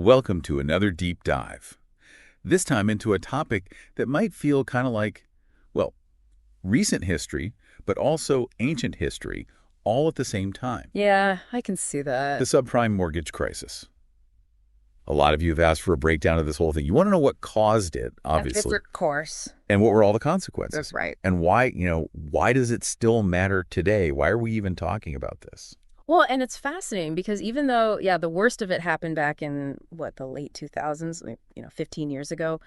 Welcome to another deep dive. This time into a topic that might feel kind of like, well, recent history, but also ancient history, all at the same time. Yeah, I can see The that. subprime mortgage crisis. A lot of you have asked for a breakdown of this whole thing. You want to know what caused it, obviously, Of course. and what were all the consequences. That's right. And why does it still matter today? Why are we even talking about this? Well, and it's fascinating because even though, the worst of it happened back in, the late 2000s, 15 years ago,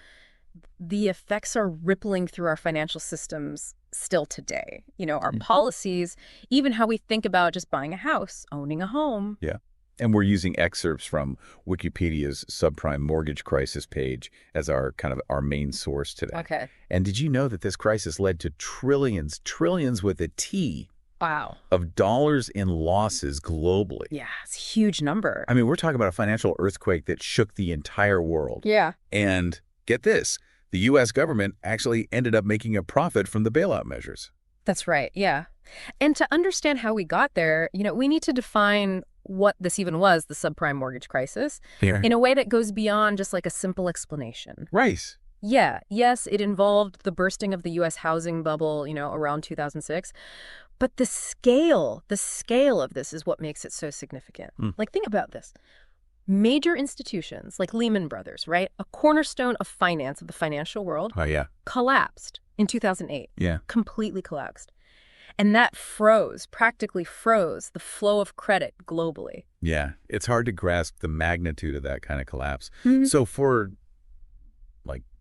the effects are rippling through our financial systems still today. Our policies, even how we think about just buying a house, owning a home. Yeah. And we're using excerpts from Wikipedia's subprime mortgage crisis page as our main source today. Okay. And did you know that this crisis led to trillions with a T, Wow. of dollars in losses globally? Yeah, it's a huge number. I mean, we're talking about a financial earthquake that shook the entire world. Yeah. And get this, the U.S. government actually ended up making a profit from the bailout measures. That's right. Yeah. And to understand how we got there, we need to define what this even was, the subprime mortgage crisis, in a way that goes beyond just like a simple explanation. Right. Yeah. Yes, it involved the bursting of the U.S. housing bubble, around 2006. But the scale of this is what makes it so significant. Like, think about this. Major institutions like Lehman Brothers, right? A cornerstone of finance, of the financial world, Oh, yeah. collapsed in 2008. Yeah. Completely collapsed. And that practically froze the flow of credit globally. Yeah. It's hard to grasp the magnitude of that kind of collapse. Mhm. So for,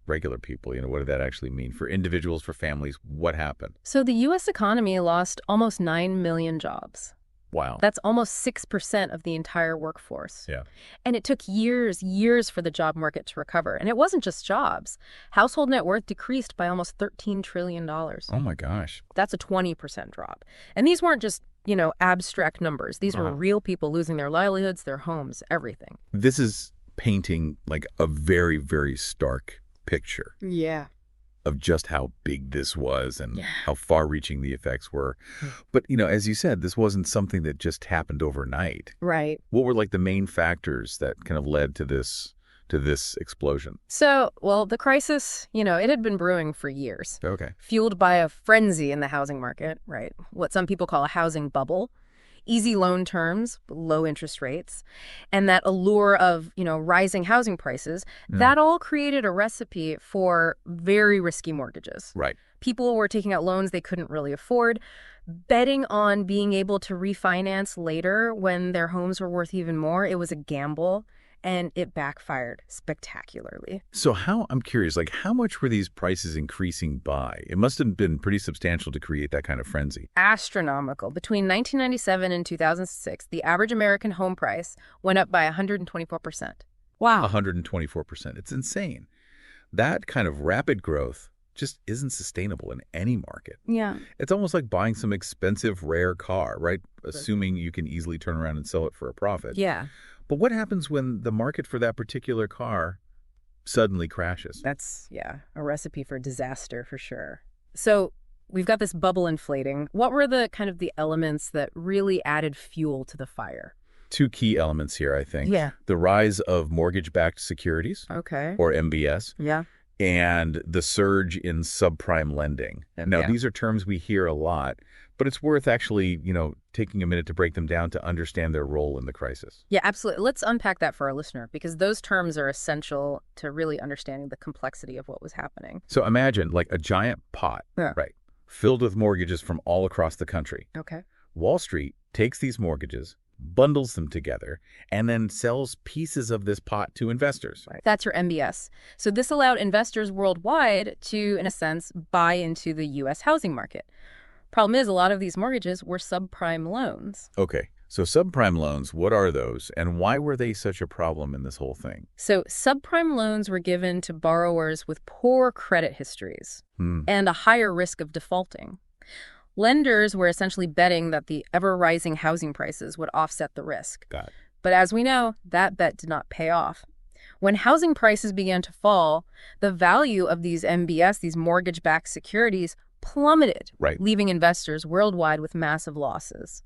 regular people, what did that actually mean? For individuals, for families, what happened? So the U.S. economy lost almost 9 million jobs. Wow. That's almost 6% of the entire workforce. Yeah. And it took years for the job market to recover. And it wasn't just jobs. Household net worth decreased by almost $13 trillion. Oh, my gosh. That's a 20% drop. And these weren't just, abstract numbers. These were real people losing their livelihoods, their homes, everything. This is painting a very, very stark picture. Yeah. Of just how big this was and how far-reaching the effects were. But, as you said, this wasn't something that just happened overnight. Right. What were the main factors that kind of led to this explosion? So, the crisis, it had been brewing for years. Okay. Fueled by a frenzy in the housing market, right? What some people call a housing bubble. Easy loan terms, low interest rates, and that allure of, rising housing prices, that all created a recipe for very risky mortgages. Right. People were taking out loans they couldn't really afford, betting on being able to refinance later when their homes were worth even more. It was a gamble, and it backfired spectacularly. So I'm curious, how much were these prices increasing by? It must have been pretty substantial to create that kind of frenzy. Astronomical. Between 1997 and 2006, the average American home price went up by 124%. Wow. 124%. It's insane. That kind of rapid growth just isn't sustainable in any market. Yeah. It's almost like buying some expensive, rare car, right? Assuming you can easily turn around and sell it for a profit. Yeah. But what happens when the market for that particular car suddenly crashes? That's, a recipe for disaster for sure. So we've got this bubble inflating. What were the elements that really added fuel to the fire? Two key elements here, I think. Yeah. The rise of mortgage-backed securities, Okay. or MBS, Yeah. and the surge in subprime lending. Now, these are terms we hear a lot, but it's worth actually, taking a minute to break them down to understand their role in the crisis. Yeah, absolutely. Let's unpack that for our listener, because those terms are essential to really understanding the complexity of what was happening. So imagine a giant pot, right, filled with mortgages from all across the country. Okay. Wall Street takes these mortgages, bundles them together, and then sells pieces of this pot to investors. Right. That's your MBS. So this allowed investors worldwide to, in a sense, buy into the U.S. housing market. Problem is, a lot of these mortgages were subprime loans. Okay, so subprime loans, what are those, and why were they such a problem in this whole thing? So subprime loans were given to borrowers with poor credit histories and a higher risk of defaulting. Lenders were essentially betting that the ever-rising housing prices would offset the risk. Got it. But as we know, that bet did not pay off. When housing prices began to fall, the value of these MBS, these mortgage-backed securities, plummeted, Right. leaving investors worldwide with massive losses.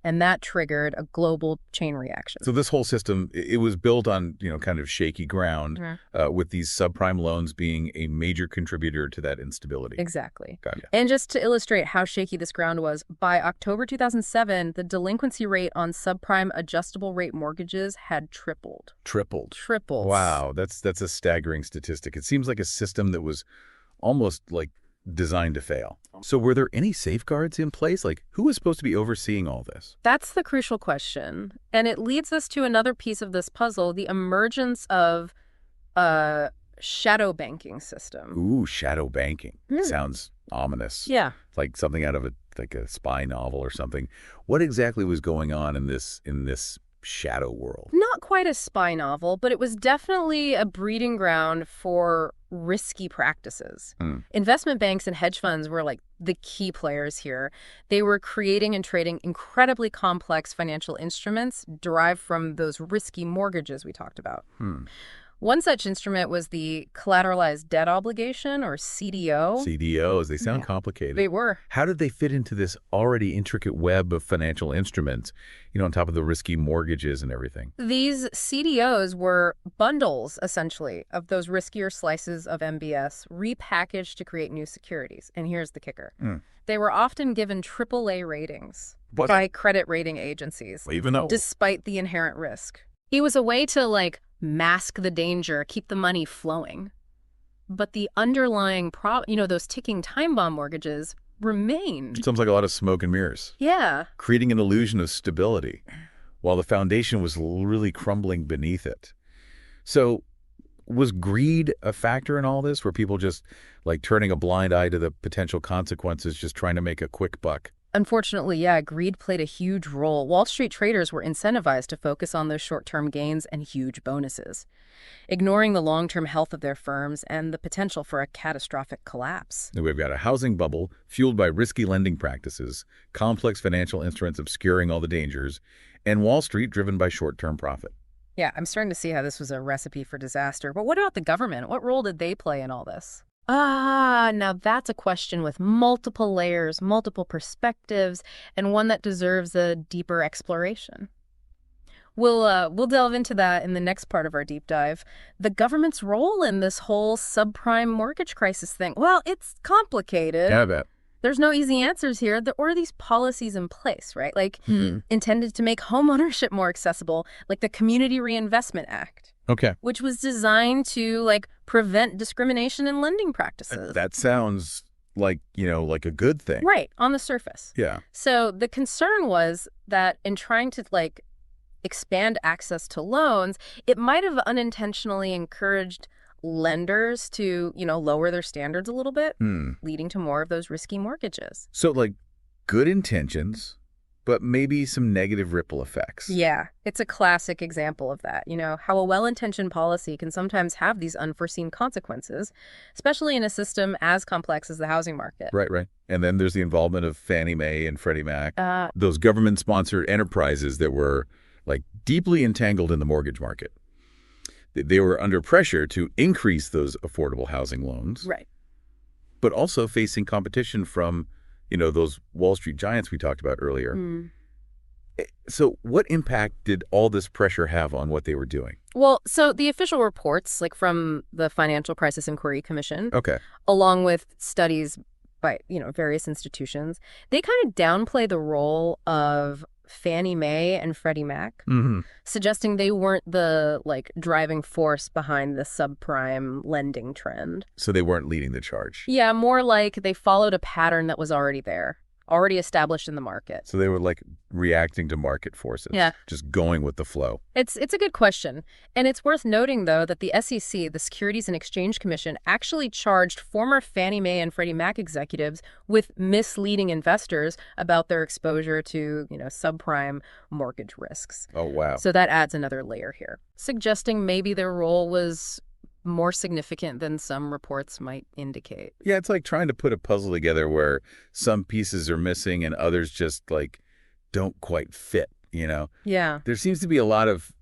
And that triggered a global chain reaction. So this whole system, it was built on, kind of shaky ground, with these subprime loans being a major contributor to that instability. Exactly. Got it. And just to illustrate how shaky this ground was, by October 2007, the delinquency rate on subprime adjustable rate mortgages had tripled. Tripled. Wow, that's a staggering statistic. It seems like a system that was almost like designed to fail. So were there any safeguards in place? Like, who was supposed to be overseeing all this? That's the crucial question. And it leads us to another piece of this puzzle, the emergence of a shadow banking system. Ooh, shadow banking. Sounds ominous. Yeah. Like something out of a spy novel or something. What exactly was going on in this shadow world? Not quite a spy novel, but it was definitely a breeding ground for risky practices. Investment banks and hedge funds were like the key players here. They were creating and trading incredibly complex financial instruments derived from those risky mortgages we talked about. One such instrument was the collateralized debt obligation, or CDO. CDOs, they sound complicated. They were. How did they fit into this already intricate web of financial instruments, on top of the risky mortgages and everything? These CDOs were bundles, essentially, of those riskier slices of MBS repackaged to create new securities. And here's the kicker. They were often given AAA ratings by credit rating agencies, Even though, despite the inherent risk. It was a way to, mask the danger, keep the money flowing. But the underlying those ticking time bomb mortgages remained. it sounds like a lot of smoke and mirrors, Yeah. creating an illusion of stability, while the foundation was really crumbling beneath it. So was greed a factor in all this? Were people just turning a blind eye to the potential consequences, just trying to make a quick buck? Unfortunately, yeah, greed played a huge role. Wall Street traders were incentivized to focus on those short-term gains and huge bonuses, ignoring the long-term health of their firms and the potential for a catastrophic collapse. We've got a housing bubble fueled by risky lending practices, complex financial instruments obscuring all the dangers, and Wall Street driven by short-term profit. Yeah, I'm starting to see how this was a recipe for disaster. But what about the government? What role did they play in all this? Now that's a question with multiple layers, multiple perspectives, and one that deserves a deeper exploration. We'll delve into that in the next part of our deep dive. The government's role in this whole subprime mortgage crisis thing. Well, it's complicated. Yeah, I bet. There's no easy answers here. There are these policies in place, right? Intended to make homeownership more accessible, like the Community Reinvestment Act. Okay. Which was designed to, prevent discrimination in lending practices. That sounds like a good thing. Right, on the surface. Yeah. So the concern was that in trying to, expand access to loans, it might have unintentionally encouraged lenders to, lower their standards a little bit, leading to more of those risky mortgages. So, good intentions, but maybe some negative ripple effects. Yeah, it's a classic example of that. How a well-intentioned policy can sometimes have these unforeseen consequences, especially in a system as complex as the housing market. Right. And then there's the involvement of Fannie Mae and Freddie Mac, those government-sponsored enterprises that were, deeply entangled in the mortgage market. They were under pressure to increase those affordable housing loans. Right. But also facing competition from, those Wall Street giants we talked about earlier. So what impact did all this pressure have on what they were doing? Well, so the official reports, from the Financial Crisis Inquiry Commission, Okay. along with studies by, various institutions, they kind of downplay the role of Fannie Mae and Freddie Mac, suggesting they weren't the, driving force behind the subprime lending trend. So they weren't leading the charge. Yeah, more like they followed a pattern that was already there, already established in the market. So they were reacting to market forces. Yeah. Just going with the flow. It's a good question. And it's worth noting, though, that the SEC, the Securities and Exchange Commission, actually charged former Fannie Mae and Freddie Mac executives with misleading investors about their exposure to, subprime mortgage risks. Oh, wow. So that adds another layer here, suggesting maybe their role was more significant than some reports might indicate. Yeah, it's like trying to put a puzzle together where some pieces are missing and others just don't quite fit, Yeah. There seems to be a lot of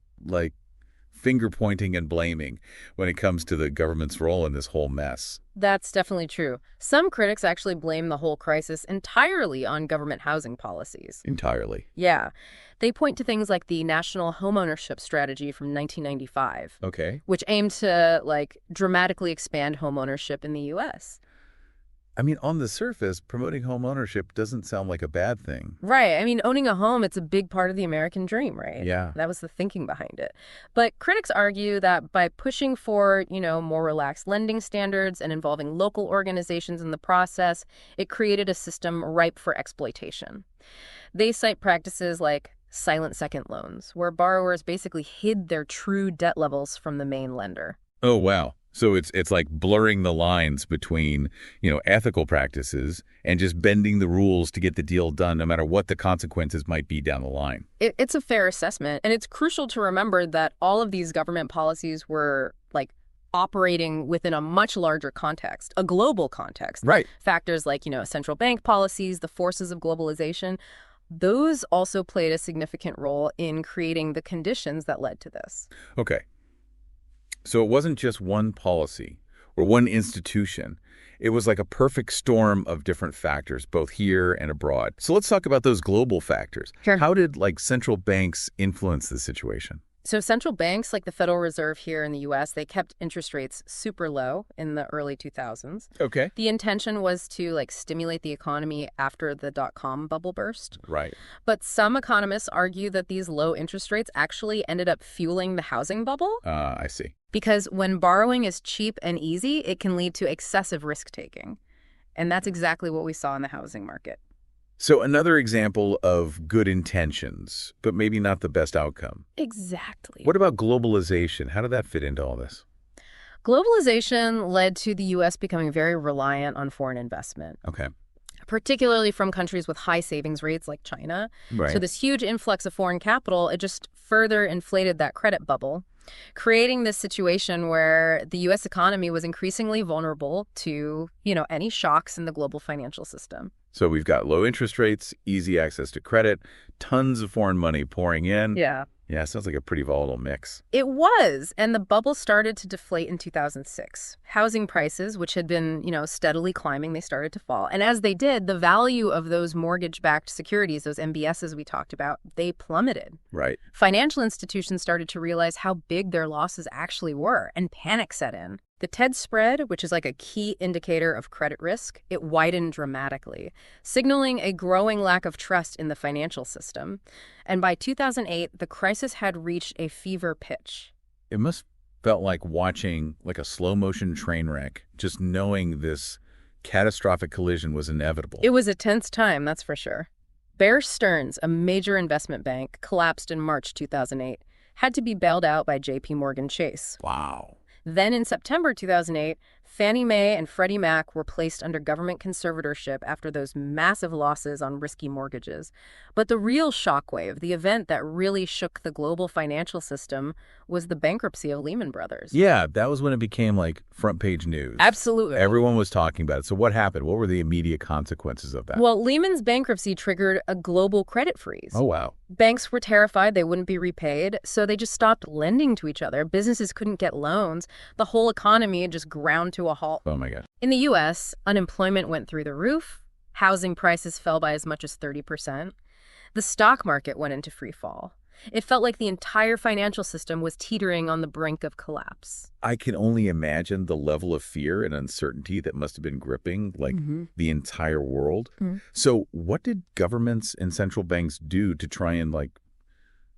finger-pointing and blaming when it comes to the government's role in this whole mess. That's definitely true. Some critics actually blame the whole crisis entirely on government housing policies. Entirely. Yeah. They point to things like the National Homeownership Strategy from 1995, Okay. which aimed to, dramatically expand homeownership in the U.S. I mean, on the surface, promoting home ownership doesn't sound like a bad thing. Right. I mean, owning a home, it's a big part of the American dream, right? Yeah. That was the thinking behind it. But critics argue that by pushing for, more relaxed lending standards and involving local organizations in the process, it created a system ripe for exploitation. They cite practices like silent second loans, where borrowers basically hid their true debt levels from the main lender. Oh, wow. So it's like blurring the lines between, ethical practices and just bending the rules to get the deal done, no matter what the consequences might be down the line. It's a fair assessment, and it's crucial to remember that all of these government policies were, operating within a much larger context, a global context. Right. Factors like, central bank policies, the forces of globalization, those also played a significant role in creating the conditions that led to this. Okay. So it wasn't just one policy or one institution. It was like a perfect storm of different factors, both here and abroad. So let's talk about those global factors. Sure. How did central banks influence the situation? So central banks, like the Federal Reserve here in the U.S., they kept interest rates super low in the early 2000s. Okay. The intention was to stimulate the economy after the dot-com bubble burst. Right. But some economists argue that these low interest rates actually ended up fueling the housing bubble. I see. Because when borrowing is cheap and easy, it can lead to excessive risk-taking. And that's exactly what we saw in the housing market. So another example of good intentions, but maybe not the best outcome. Exactly. What about globalization? How did that fit into all this? Globalization led to the U.S. becoming very reliant on foreign investment, Okay. particularly from countries with high savings rates like China. Right. So this huge influx of foreign capital, it just further inflated that credit bubble, creating this situation where the U.S. economy was increasingly vulnerable to, any shocks in the global financial system. So we've got low interest rates, easy access to credit, tons of foreign money pouring in. Yeah. Yeah, sounds like a pretty volatile mix. It was, and the bubble started to deflate in 2006. Housing prices, which had been, steadily climbing, they started to fall. And as they did, the value of those mortgage-backed securities, those MBSs we talked about, they plummeted. Right. Financial institutions started to realize how big their losses actually were, and panic set in. The TED spread, which is like a key indicator of credit risk, it widened dramatically, signaling a growing lack of trust in the financial system. And by 2008, the crisis had reached a fever pitch. It must felt like watching a slow-motion train wreck, just knowing this catastrophic collision was inevitable. It was a tense time, that's for sure. Bear Stearns, a major investment bank, collapsed in March 2008, had to be bailed out by J.P. Morgan Chase. Wow. Then in September 2008, Fannie Mae and Freddie Mac were placed under government conservatorship after those massive losses on risky mortgages. But the real shockwave, the event that really shook the global financial system, was the bankruptcy of Lehman Brothers. Yeah, that was when it became front page news. Absolutely. Everyone was talking about it. So what happened? What were the immediate consequences of that? Well, Lehman's bankruptcy triggered a global credit freeze. Oh, wow. Banks were terrified they wouldn't be repaid, so they just stopped lending to each other. Businesses couldn't get loans. The whole economy just ground to a halt. Oh, my God. In the U.S., unemployment went through the roof. Housing prices fell by as much as 30%. The stock market went into free fall. It felt like the entire financial system was teetering on the brink of collapse. I can only imagine the level of fear and uncertainty that must have been gripping the entire world. Mm-hmm. So what did governments and central banks do to try and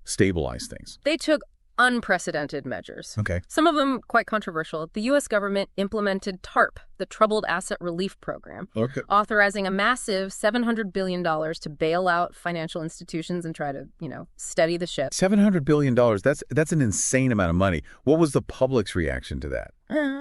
stabilize things? They took unprecedented measures. Okay. Some of them quite controversial. The U.S. government implemented TARP, the Troubled Asset Relief Program, Okay. authorizing a massive $700 billion to bail out financial institutions and try to, steady the ship. $700 billion, that's an insane amount of money. What was the public's reaction to that?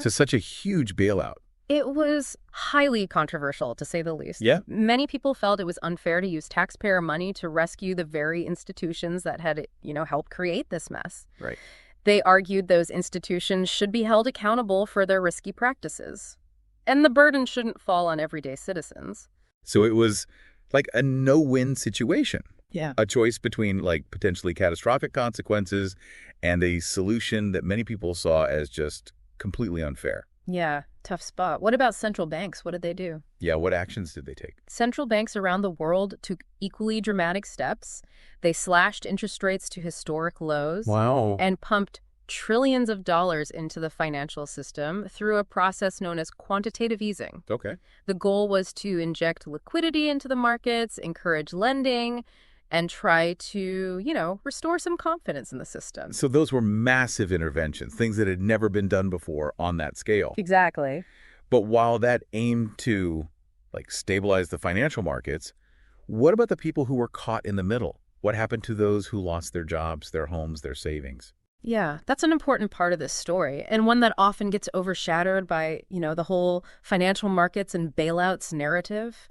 To such a huge bailout? It was highly controversial, to say the least. Yeah. Many people felt it was unfair to use taxpayer money to rescue the very institutions that had, helped create this mess. Right. They argued those institutions should be held accountable for their risky practices. And the burden shouldn't fall on everyday citizens. So it was like a no-win situation. Yeah. A choice between like potentially catastrophic consequences and a solution that many people saw as just completely unfair. Yeah, tough spot. What about central banks? What did they do? Yeah, what actions did they take? Central banks around the world took equally dramatic steps. They slashed interest rates to historic lows Wow. and pumped trillions of dollars into the financial system through a process known as quantitative easing. Okay. The goal was to inject liquidity into the markets, encourage lending, and try to, restore some confidence in the system. So those were massive interventions, things that had never been done before on that scale. Exactly. But while that aimed to like stabilize the financial markets, what about the people who were caught in the middle? What happened to those who lost their jobs, their homes, their savings? Yeah, that's an important part of this story, and one that often gets overshadowed by, the whole financial markets and bailouts narrative.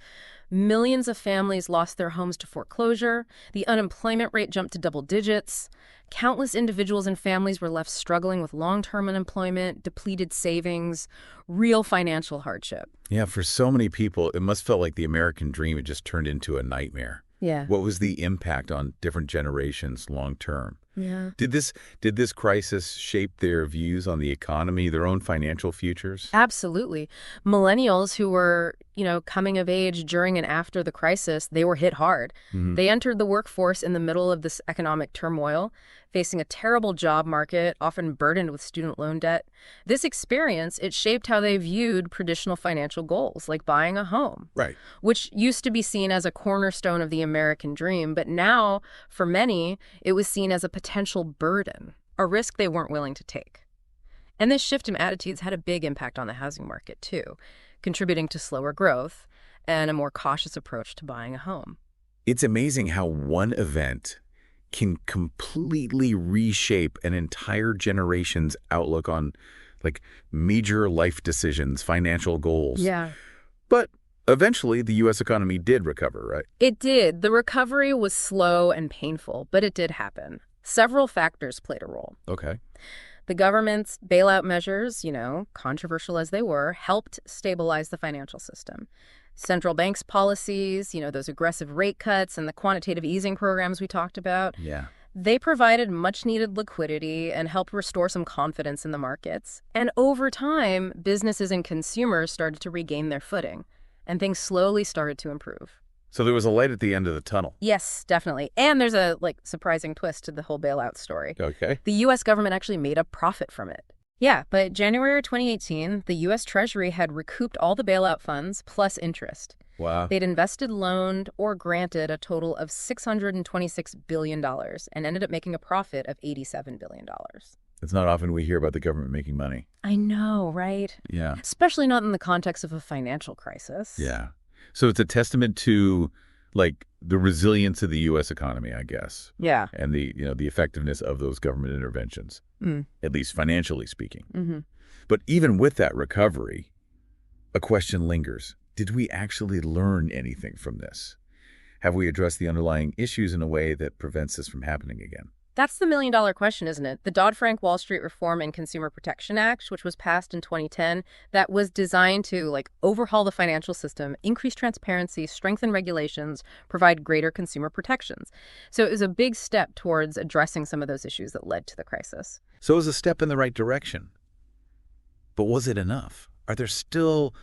Millions of families lost their homes to foreclosure. The unemployment rate jumped to double digits. Countless individuals and families were left struggling with long-term unemployment, depleted savings, real financial hardship. Yeah, for so many people, it must feel like the American dream had just turned into a nightmare. Yeah. What was the impact on different generations long term? Yeah. Did this crisis shape their views on the economy, their own financial futures? Absolutely. Millennials who were, coming of age during and after the crisis, they were hit hard. Mhm. They entered the workforce in the middle of this economic turmoil, facing a terrible job market, often burdened with student loan debt. This experience, it shaped how they viewed traditional financial goals, like buying a home, Right. which used to be seen as a cornerstone of the American dream. But now, for many, it was seen as a potential burden, a risk they weren't willing to take. And this shift in attitudes had a big impact on the housing market, too, contributing to slower growth and a more cautious approach to buying a home. It's amazing how one event can completely reshape an entire generation's outlook on like major life decisions, financial goals. Yeah. But eventually the U.S. economy did recover, right? It did. The recovery was slow and painful, but it did happen. Several factors played a role. Okay. The government's bailout measures, controversial as they were, helped stabilize the financial system. Central banks' policies, those aggressive rate cuts and the quantitative easing programs we talked about, Yeah. they provided much-needed liquidity and helped restore some confidence in the markets. And over time, businesses and consumers started to regain their footing, and things slowly started to improve. So there was a light at the end of the tunnel. Yes, definitely. And there's a surprising twist to the whole bailout story. Okay. The U.S. government actually made a profit from it. Yeah, but January 2018, the U.S. Treasury had recouped all the bailout funds plus interest. Wow. They'd invested, loaned, or granted a total of $626 billion and ended up making a profit of $87 billion. It's not often we hear about the government making money. I know, right? Yeah. Especially not in the context of a financial crisis. Yeah. So it's a testament to like the resilience of the U.S. economy, I guess, Yeah. and the effectiveness of those government interventions, at least financially speaking. Mm-hmm. But even with that recovery, a question lingers. Did we actually learn anything from this? Have we addressed the underlying issues in a way that prevents this from happening again? That's the million-dollar question, isn't it? The Dodd-Frank Wall Street Reform and Consumer Protection Act, which was passed in 2010, that was designed to overhaul the financial system, increase transparency, strengthen regulations, provide greater consumer protections. So it was a big step towards addressing some of those issues that led to the crisis. So it was a step in the right direction. But was it enough? Are there still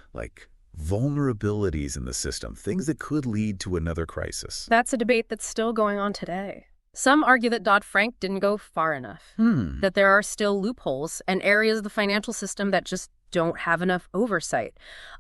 vulnerabilities in the system, things that could lead to another crisis? That's a debate that's still going on today. Some argue that Dodd-Frank didn't go far enough, that there are still loopholes and areas of the financial system that just don't have enough oversight.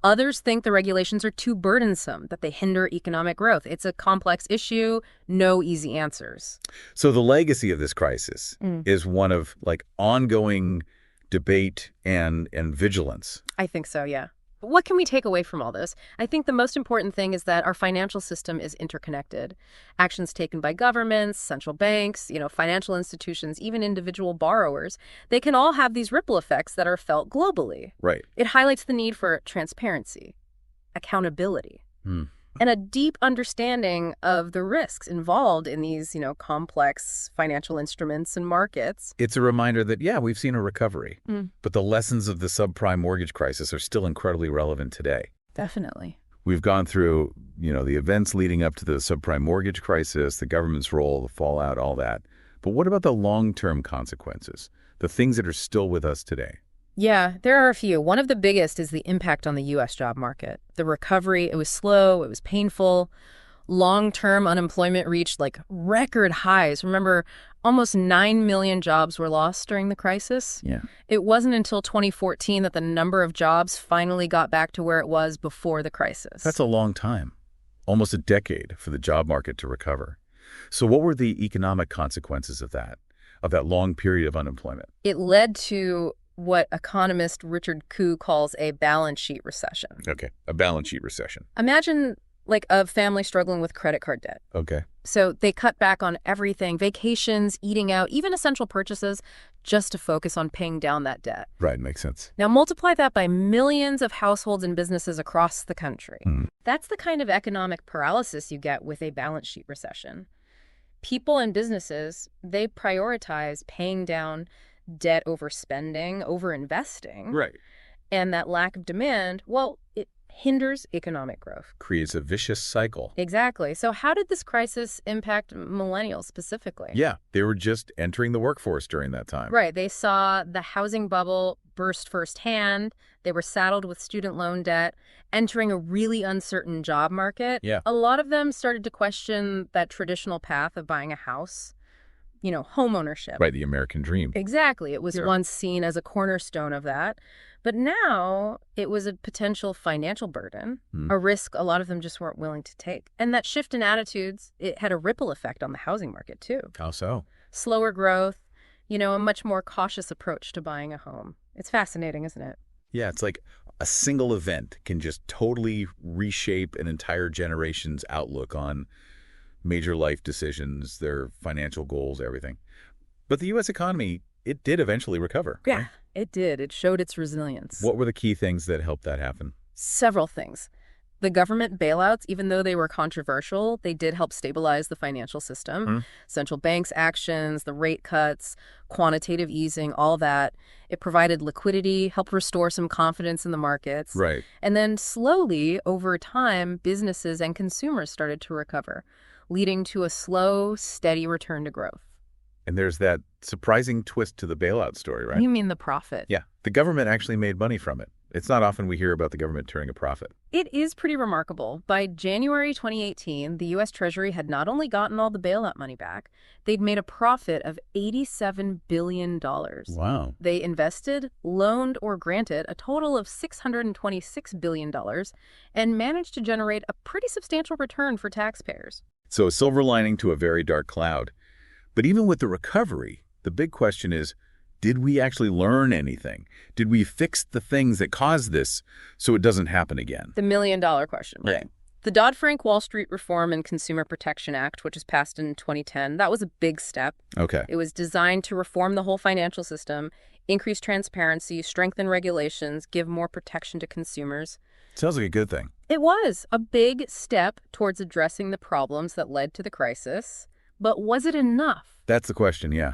Others think the regulations are too burdensome, that they hinder economic growth. It's a complex issue, no easy answers. So the legacy of this crisis is one of ongoing debate and vigilance. I think so, yeah. But what can we take away from all this? I think the most important thing is that our financial system is interconnected. Actions taken by governments, central banks, financial institutions, even individual borrowers, they can all have these ripple effects that are felt globally. Right. It highlights the need for transparency, accountability, and a deep understanding of the risks involved in these, complex financial instruments and markets. It's a reminder that, yeah, we've seen a recovery, but the lessons of the subprime mortgage crisis are still incredibly relevant today. Definitely. We've gone through, the events leading up to the subprime mortgage crisis, the government's role, the fallout, all that. But what about the long-term consequences, the things that are still with us today? Yeah, there are a few. One of the biggest is the impact on the U.S. job market. The recovery, it was slow, it was painful. Long-term unemployment reached like record highs. Remember, almost 9 million jobs were lost during the crisis. Yeah. It wasn't until 2014 that the number of jobs finally got back to where it was before the crisis. That's a long time, almost a decade for the job market to recover. So what were the economic consequences of that long period of unemployment? It led to what economist Richard Koo calls a balance sheet recession. Okay, a balance sheet recession. Imagine like a family struggling with credit card debt. Okay. So they cut back on everything, vacations, eating out, even essential purchases, just to focus on paying down that debt. Right, makes sense. Now multiply that by millions of households and businesses across the country. That's the kind of economic paralysis you get with a balance sheet recession. People and businesses, they prioritize paying down debt over spending, over investing. Right. And that lack of demand, well, it hinders economic growth. Creates a vicious cycle. Exactly. So how did this crisis impact millennials specifically? Yeah, they were just entering the workforce during that time. Right. They saw the housing bubble burst firsthand. They were saddled with student loan debt, entering a really uncertain job market. Yeah. A lot of them started to question that traditional path of buying a house, home ownership. Right, the American dream. Exactly. It was Sure. once seen as a cornerstone of that. But now it was a potential financial burden, a risk a lot of them just weren't willing to take. And that shift in attitudes, it had a ripple effect on the housing market, too. How so? Slower growth, a much more cautious approach to buying a home. It's fascinating, isn't it? Yeah, it's like a single event can just totally reshape an entire generation's outlook on major life decisions, their financial goals, everything. But the U.S. economy, it did eventually recover. Yeah, right? it did. It showed its resilience. What were the key things that helped that happen? Several things. The government bailouts, even though they were controversial, they did help stabilize the financial system. Central banks' actions, the rate cuts, quantitative easing, all that. It provided liquidity, helped restore some confidence in the markets. Right. And then slowly, over time, businesses and consumers started to recover, leading to a slow, steady return to growth. And there's that surprising twist to the bailout story, right? You mean the profit? Yeah, the government actually made money from it. It's not often we hear about the government turning a profit. It is pretty remarkable. By January 2018, the U.S. Treasury had not only gotten all the bailout money back, they'd made a profit of $87 billion. Wow. They invested, loaned, or granted a total of $626 billion and managed to generate a pretty substantial return for taxpayers. So a silver lining to a very dark cloud. But even with the recovery, the big question is, did we actually learn anything? Did we fix the things that caused this so it doesn't happen again? The million-dollar question, right? The Dodd-Frank Wall Street Reform and Consumer Protection Act, which was passed in 2010, that was a big step. Okay. It was designed to reform the whole financial system, increase transparency, strengthen regulations, give more protection to consumers. Sounds like a good thing. It was a big step towards addressing the problems that led to the crisis. But was it enough? That's the question, yeah.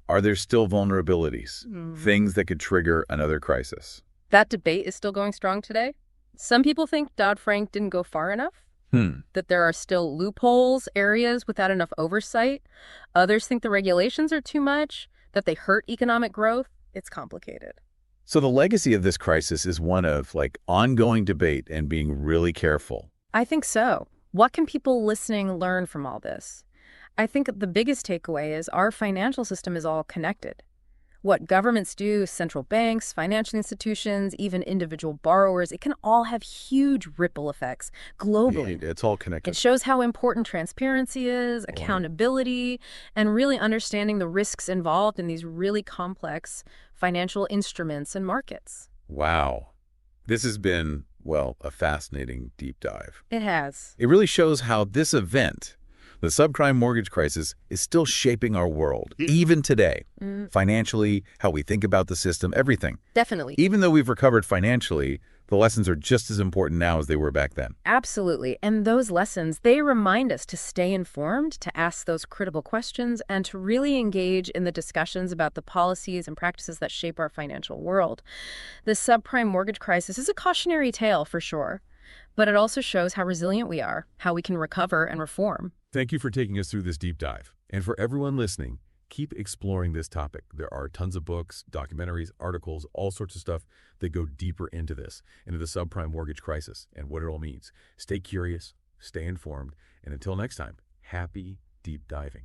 Are there still vulnerabilities, things that could trigger another crisis? That debate is still going strong today. Some people think Dodd-Frank didn't go far enough, that there are still loopholes, areas without enough oversight. Others think the regulations are too much, that they hurt economic growth. It's complicated. So the legacy of this crisis is one of, ongoing debate and being really careful. I think so. What can people listening learn from all this? I think the biggest takeaway is our financial system is all connected. What governments do, central banks, financial institutions, even individual borrowers, it can all have huge ripple effects globally. It's all connected. It shows how important transparency is, accountability, and really understanding the risks involved in these really complex financial instruments and markets. Wow. This has been, a fascinating deep dive. It has. It really shows how this event, the subprime mortgage crisis, is still shaping our world, even today. Financially, how we think about the system, everything. Definitely. Even though we've recovered financially, the lessons are just as important now as they were back then. Absolutely. And those lessons, they remind us to stay informed, to ask those critical questions, and to really engage in the discussions about the policies and practices that shape our financial world. The subprime mortgage crisis is a cautionary tale for sure. But it also shows how resilient we are, how we can recover and reform. Thank you for taking us through this deep dive. And for everyone listening, keep exploring this topic. There are tons of books, documentaries, articles, all sorts of stuff that go deeper into this, into the subprime mortgage crisis and what it all means. Stay curious, stay informed, and until next time, happy deep diving.